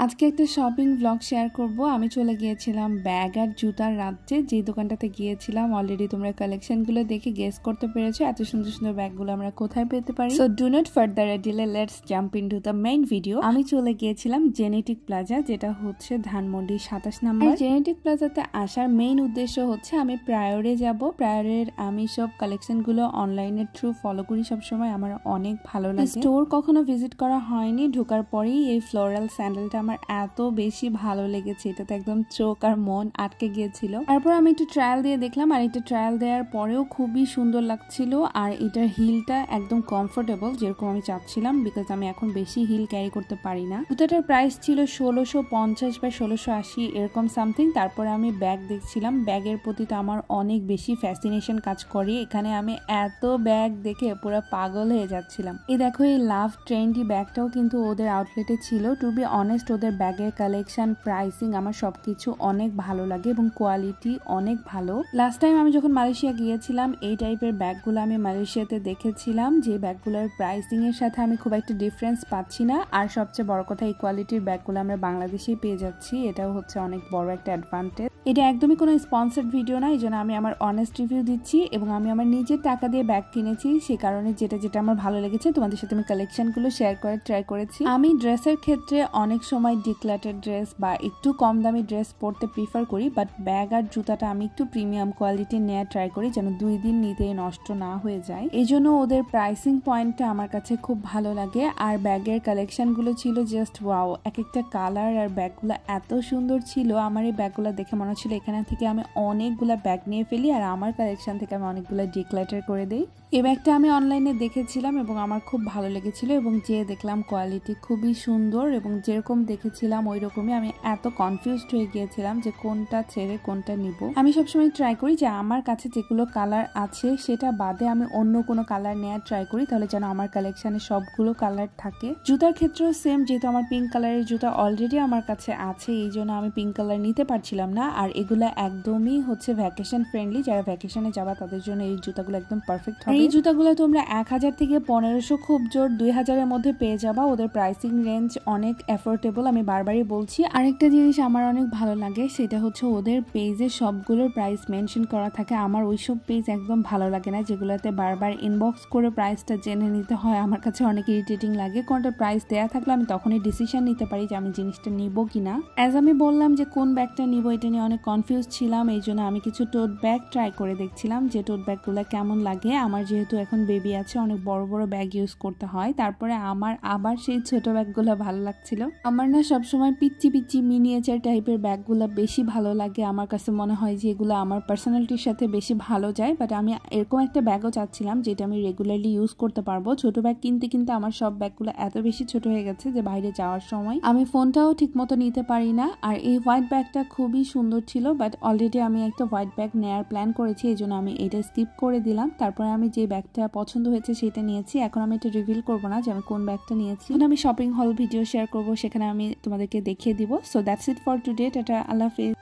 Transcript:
আজকে একটা shopping blog share করব। আমি চলে গিয়েছিলাম ব্যাগ আর জুতার রাজ্যে। যে দোকানটাতে গিয়েছিলাম অলরেডি তোমরা কালেকশনগুলো দেখে গেস করতে পেরেছো এত সুন্দর সুন্দর ব্যাগগুলো আমরা কোথায় পেতে পারি। So do not further delay, let's jump into the main video. আমি চলে গিয়েছিলাম জেনেটিক প্লাজা, যেটা হচ্ছে ধানমন্ডি 27 নম্বর। জেনেটিক প্লাজাতে আসার মেইন উদ্দেশ্য হচ্ছে আমি প্রায়রে যাব। প্রায়রের আমি সব কালেকশনগুলো অনলাইনের থ্রু ফলো করি সবসময়, আমার অনেক ভালো লাগে। স্টোর কখনো ভিজিট করা হয়নি, ঢোকার পরেই এই ফ্লোরাল স্যান্ডেলটা আমার এত বেশি ভালো লেগেছে, এটাতে একদম চোখ আর মন আটকে গিয়েছিল। তারপর আমি একটু ট্রায়াল দিয়ে দেখলাম, আর এটা ট্রায়াল দেওয়ার পরেও খুবই সুন্দর লাগছিল। আর এটার হিলটা একদম কমফোর্টেবল, যেরকম আমি চাচ্ছিলাম, বিকজ আমি এখন বেশি হিল ক্যারি করতে পারি না। জুতাটার প্রাইস ছিল 1650 বা 1680 এরকম সামথিং। তারপরে আমি ব্যাগ দেখছিলাম, ব্যাগের প্রতি তো আমার অনেক বেশি ফ্যাসিনেশন কাজ করে। এখানে আমি এত ব্যাগ দেখে পুরো পাগল হয়ে যাচ্ছিলাম। এই দেখো, এই লাভ ট্রেন্ডি ব্যাগটাও কিন্তু ওদের আউটলেটে ছিল। টু বি অনেস্ট, ওদের ব্যাগের কালেকশন, প্রাইসিং আমার সবকিছু অনেক ভালো লাগে এবং কোয়ালিটি অনেক ভালো। লাস্ট টাইম আমি যখন মালয়েশিয়া গিয়েছিলাম এই টাইপের ব্যাগগুলো আমি মালয়েশিয়াতে দেখেছিলাম, যে ব্যাগগুলোর প্রাইসিং এর সাথে আমি খুব একটা ডিফারেন্স পাচ্ছি না। আর সবচেয়ে বড় কথা, এই কোয়ালিটির ব্যাগগুলো আমরা বাংলাদেশেই পেয়ে যাচ্ছি, এটাও হচ্ছে অনেক বড় একটা অ্যাডভান্টেজ। এটা একদমই কোনো স্পন্সর্ড ভিডিও না, এই জন্য আমি আমার অনেস্ট রিভিউ দিচ্ছি এবং আমি আমার নিজের টাকা দিয়ে ব্যাগ কিনেছি, সে কারণে যেটা যেটা আমার ভালো লেগেছে তোমাদের সাথে আমি কালেকশনগুলো শেয়ার করার ট্রাই করেছি। আমি ড্রেসের ক্ষেত্রে অনেক সময় ডিক্লাটার ড্রেস বা একটু কম দামি ড্রেস পরতে প্রিফার করি, বাট ব্যাগ আর জুতাটা আমি একটু প্রিমিয়াম কোয়ালিটির নেওয়ার ট্রাই করি, যেন 2 দিন নিতেই নষ্ট না হয়ে যায়। এই জন্য ওদের প্রাইসিং পয়েন্টটা আমার কাছে খুব ভালো লাগে। আর ব্যাগের কালেকশনগুলো ছিল জাস্ট ওয়াও, এক একটা কালার আর ব্যাগগুলো এত সুন্দর ছিল। আমার এই ব্যাগগুলো দেখে মনে হচ্ছিল এখানে থেকে আমি অনেকগুলা ব্যাগ নিয়ে ফেলি আর আমার কালেকশন থেকে আমি অনেকগুলো ডিক্লাটার করে দিই। এই ব্যাগটা আমি অনলাইনে দেখেছিলাম এবং আমার খুব ভালো লেগেছিল এবং যে দেখলাম কোয়ালিটি খুবই সুন্দর এবং যেরকম দেখেছিলাম ওই রকমই। আমি এত কনফিউজড হয়ে গিয়েছিলাম যে কোনটা ছেড়ে কোনটা নিব। আমি সবসময় ট্রাই করি যে আমার কাছে যেগুলো কালার আছে সেটা বাদে আমি অন্য কোনো কালার নেওয়ার ট্রাই করি, তাহলে যেন আমার কালেকশনে সবগুলো কালার থাকে। জুতার ক্ষেত্রেও সেম, যেহেতু আমার পিঙ্ক কালারের জুতা অলরেডি আমার কাছে আছে, এই জন্য আমি পিঙ্ক কালার নিতে পারছিলাম না। আর এগুলো একদমই হচ্ছে ভ্যাকেশন ফ্রেন্ডলি, যারা ভ্যাকেশনে যাবা তাদের জন্য এই জুতাগুলো একদম পারফেক্ট হবে। এই জুতাগুলো তোমরা 1000 থেকে 1500, খুব জোর 2000-এর মধ্যে পেয়ে যাবা। ওদের প্রাইসিং রেঞ্জ অনেক অ্যাফোর্ডেবল, আমি বারবারই বলছি। আরেকটা জিনিস আমার অনেক ভালো লাগে, সেটা হচ্ছে ওদের পেজে সবগুলোর প্রাইস মেনশন করা থাকে। আমার ওইসব পেজ একদম ভালো লাগে না, যেগুলোতে বারবার ইনবক্স করে প্রাইসটা জেনে নিতে হয়। আমার কাছে অনেক ইরিটেটিং লাগে। কোনটা প্রাইস দেয়া থাকলে আমি তখনই ডিসিশন নিতে পারি যে আমি জিনিসটা নিব কিনা। অ্যাজ আমি বললাম যে কোন ব্যাগটা নিব এটা নিয়ে অনেক কনফিউজ ছিলাম, এই জন্য আমি কিছু টোট ব্যাগ ট্রাই করে দেখছিলাম যে টোট ব্যাগগুলো কেমন লাগে। আমার যেহেতু এখন বেবি আছে, অনেক বড় বড় ব্যাগ ইউজ করতে হয়, তারপরে আমার আবার সেই ছোট ব্যাগগুলো ভালো লাগছিল। আমার না সবসময় পিচ্চি পিচ্চি মিনিয়েচার টাইপের ব্যাগগুলো বেশি ভালো লাগে। আমার কাছে মনে হয় যে এগুলো আমার পার্সোনালিটির সাথে বেশি ভালো যায়, বাট আমি এরকম একটা ব্যাগও চাচ্ছিলাম যেটা আমি রেগুলারলি ইউজ করতে পারবো। ছোট ব্যাগ কিনতে কিনতে আমার সব ব্যাগগুলো এত বেশি ছোট হয়ে গেছে যে বাইরে যাওয়ার সময় আমি ফোনটাও ঠিক মতো নিতে পারি না। আর এই হোয়াইট ব্যাগটা খুবই সুন্দর ছিল, বাট অলরেডি আমি একটা হোয়াইট ব্যাগ নেওয়ার প্ল্যান করেছি, এই জন্য আমি এটা স্কিপ করে দিলাম। তারপরে আমি যে ব্যাগটা পছন্দ হয়েছে সেটা নিয়েছি। এখন আমি এটা রিভিল করবো না যে আমি কোন ব্যাগটা নিয়েছি, আমি শপিং হল ভিডিও শেয়ার করবো, সেখানে আমি তোমাদেরকে দেখিয়ে দিব। So that's it for today. Tata, আল্লাহ হাফেজ।